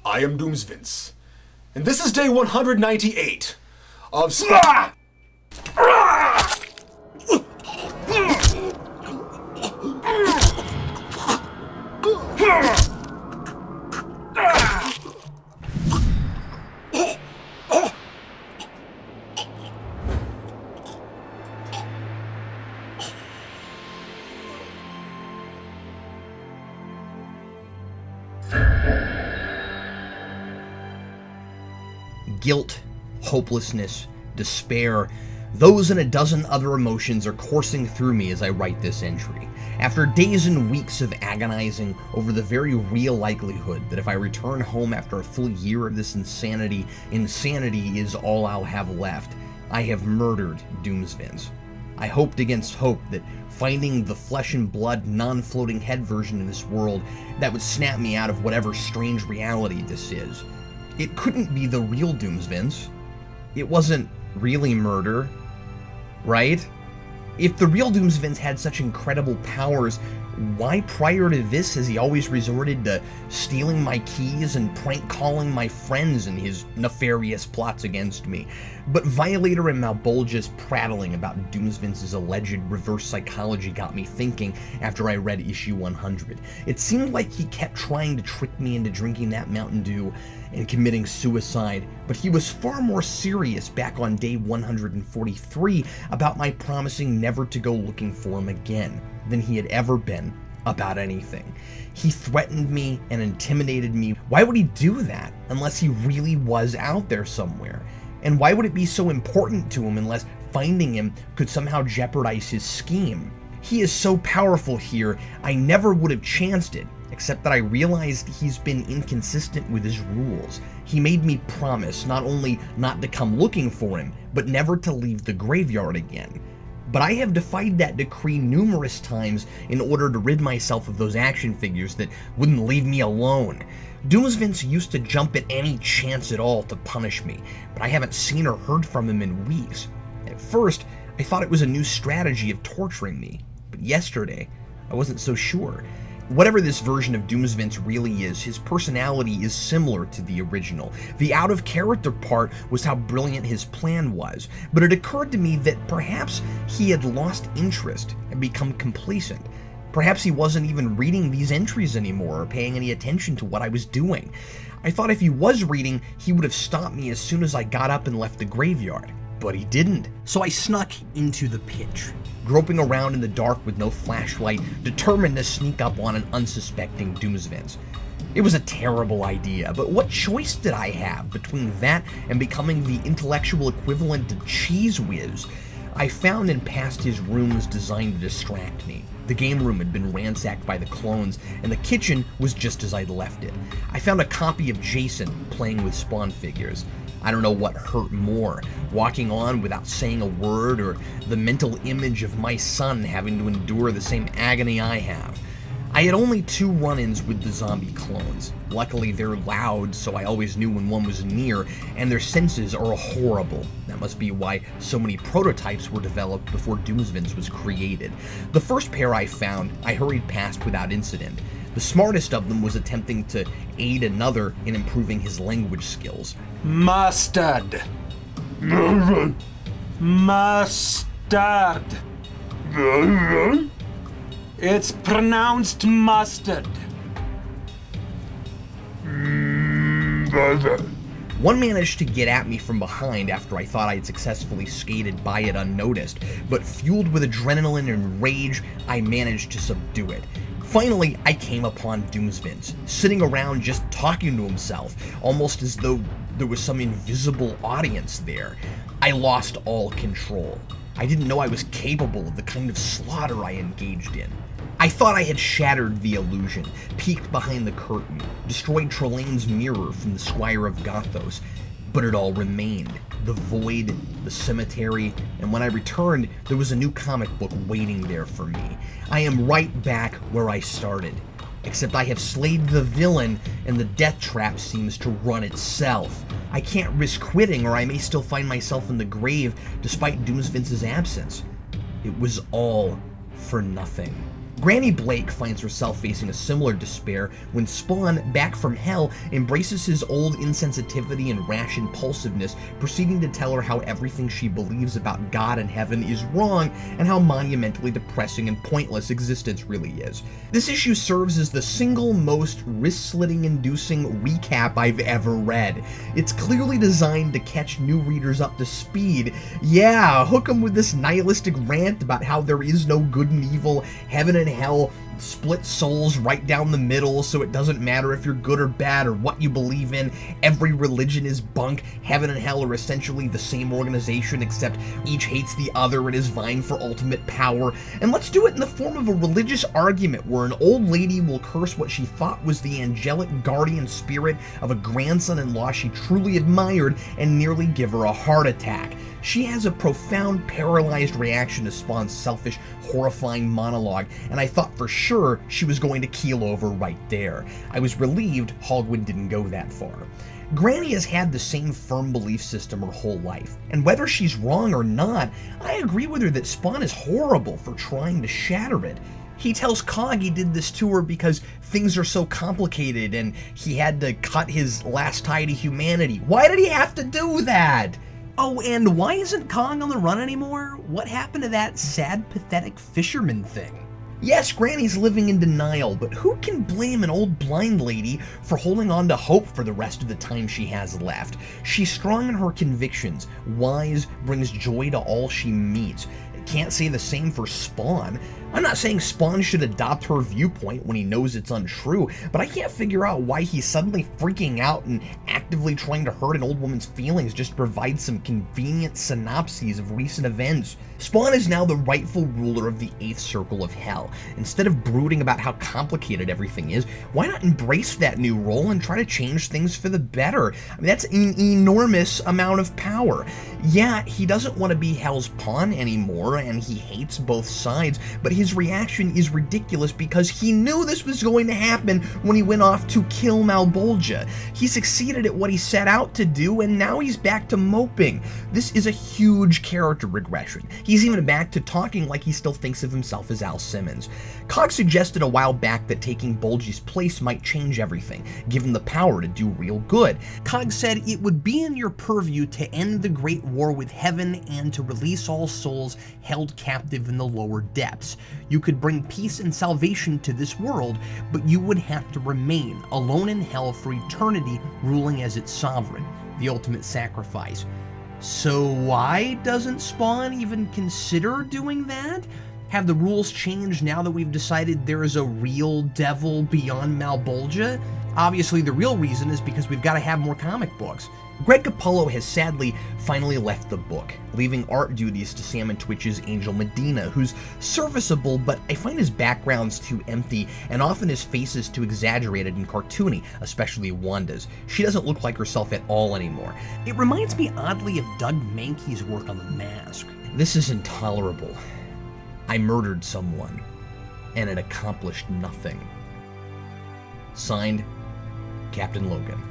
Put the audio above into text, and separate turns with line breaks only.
I am Doomsvince, and this is day 198 of
Guilt, hopelessness, despair, those and a dozen other emotions are coursing through me as I write this entry. After days and weeks of agonizing over the very real likelihood that if I return home after a full year of this insanity is all I'll have left, I have murdered Doomsvince. I hoped against hope that finding the flesh and blood, non-floating head version of this world that would snap me out of whatever strange reality this is. It couldn't be the real Doomsvince. It wasn't really murder, right? If the real Doomsvince had such incredible powers, why prior to this has he always resorted to stealing my keys and prank calling my friends in his nefarious plots against me? But Violator and Malbolgia's prattling about Doomsvince's alleged reverse psychology got me thinking after I read issue 100. It seemed like he kept trying to trick me into drinking that Mountain Dew and committing suicide, but he was far more serious back on day 143 about my promising never to go looking for him again than he had ever been about anything. He threatened me and intimidated me. Why would he do that unless he really was out there somewhere? And why would it be so important to him unless finding him could somehow jeopardize his scheme? He is so powerful here, I never would have chanced it, except that I realized he's been inconsistent with his rules. He made me promise not only not to come looking for him, but never to leave the graveyard again. But I have defied that decree numerous times in order to rid myself of those action figures that wouldn't leave me alone. Doomsvince used to jump at any chance at all to punish me, but I haven't seen or heard from him in weeks. At first, I thought it was a new strategy of torturing me, but yesterday, I wasn't so sure. Whatever this version of Doomsvince really is, his personality is similar to the original. The out-of-character part was how brilliant his plan was, but it occurred to me that perhaps he had lost interest and become complacent. Perhaps he wasn't even reading these entries anymore or paying any attention to what I was doing. I thought if he was reading, he would have stopped me as soon as I got up and left the graveyard. But he didn't. So I snuck into the pitch, groping around in the dark with no flashlight, determined to sneak up on an unsuspecting Doomsvince. It was a terrible idea, but what choice did I have between that and becoming the intellectual equivalent to Cheese Whiz? I found and passed his rooms designed to distract me. The game room had been ransacked by the clones, and the kitchen was just as I'd left it. I found a copy of Jason playing with Spawn figures. I don't know what hurt more, walking on without saying a word, or the mental image of my son having to endure the same agony I have. I had only 2 run-ins with the zombie clones. Luckily, they're loud, so I always knew when one was near, and their senses are horrible. That must be why so many prototypes were developed before Doomsvince was created. The first pair I found, I hurried past without incident. The smartest of them was attempting to aid another in improving his language skills.
Mustard. Mustard. It's pronounced mustard.
One managed to get at me from behind after I thought I had successfully skated by it unnoticed, but fueled with adrenaline and rage, I managed to subdue it. Finally, I came upon Doomsvince, sitting around just talking to himself, almost as though there was some invisible audience there. I lost all control. I didn't know I was capable of the kind of slaughter I engaged in. I thought I had shattered the illusion, peeked behind the curtain, destroyed Trelane's mirror from the Squire of Gothos, but it all remained. The void, the cemetery, and when I returned, there was a new comic book waiting there for me. I am right back where I started, except I have slayed the villain and the death trap seems to run itself. I can't risk quitting or I may still find myself in the grave despite Doomsvince's absence. It was all for nothing. Granny Blake finds herself facing a similar despair when Spawn, back from hell, embraces his old insensitivity and rash impulsiveness, proceeding to tell her how everything she believes about God and heaven is wrong, and how monumentally depressing and pointless existence really is. This issue serves as the single most wrist-slitting inducing recap I've ever read. It's clearly designed to catch new readers up to speed. Yeah, hook them with this nihilistic rant about how there is no good and evil, heaven and hell, split souls right down the middle, so it doesn't matter if you're good or bad or what you believe in. Every religion is bunk. Heaven and hell are essentially the same organization, except each hates the other and is vying for ultimate power. And let's do it in the form of a religious argument where an old lady will curse what she thought was the angelic guardian spirit of a grandson-in-law she truly admired and nearly give her a heart attack. She has a profound, paralyzed reaction to Spawn's selfish, horrifying monologue, and I thought for sure she was going to keel over right there. I was relieved Hogwood didn't go that far. Granny has had the same firm belief system her whole life, and whether she's wrong or not, I agree with her that Spawn is horrible for trying to shatter it. He tells Cog he did this to her because things are so complicated and he had to cut his last tie to humanity. Why did he have to do that? Oh, and why isn't Kong on the run anymore? What happened to that sad, pathetic fisherman thing? Yes, Granny's living in denial, but who can blame an old blind lady for holding on to hope for the rest of the time she has left? She's strong in her convictions, wise, brings joy to all she meets. Can't say the same for Spawn. I'm not saying Spawn should adopt her viewpoint when he knows it's untrue, but I can't figure out why he's suddenly freaking out and actively trying to hurt an old woman's feelings just to provide some convenient synopses of recent events. Spawn is now the rightful ruler of the 8th Circle of Hell. Instead of brooding about how complicated everything is, why not embrace that new role and try to change things for the better? I mean, that's an enormous amount of power. Yeah, he doesn't want to be Hell's pawn anymore, and he hates both sides, but his reaction is ridiculous because he knew this was going to happen when he went off to kill Malbolgia. He succeeded at what he set out to do, and now he's back to moping. This is a huge character regression. He's even back to talking like he still thinks of himself as Al Simmons. Cog suggested a while back that taking Bolgi's place might change everything, give him the power to do real good. Cog said it would be in your purview to end the Great War with Heaven and to release all souls held captive in the lower depths. You could bring peace and salvation to this world, but you would have to remain alone in hell for eternity, ruling as its sovereign, the ultimate sacrifice. So why doesn't Spawn even consider doing that? Have the rules changed now that we've decided there is a real devil beyond Malbolgia? Obviously the real reason is because we've got to have more comic books. Greg Capullo has sadly finally left the book, leaving art duties to Sam and Twitch's Angel Medina, who's serviceable, but I find his backgrounds too empty, and often his face is too exaggerated and cartoony, especially Wanda's. She doesn't look like herself at all anymore. It reminds me oddly of Doug Mankey's work on The Mask. This is intolerable. I murdered someone, and it accomplished nothing. Signed, Captain Logan.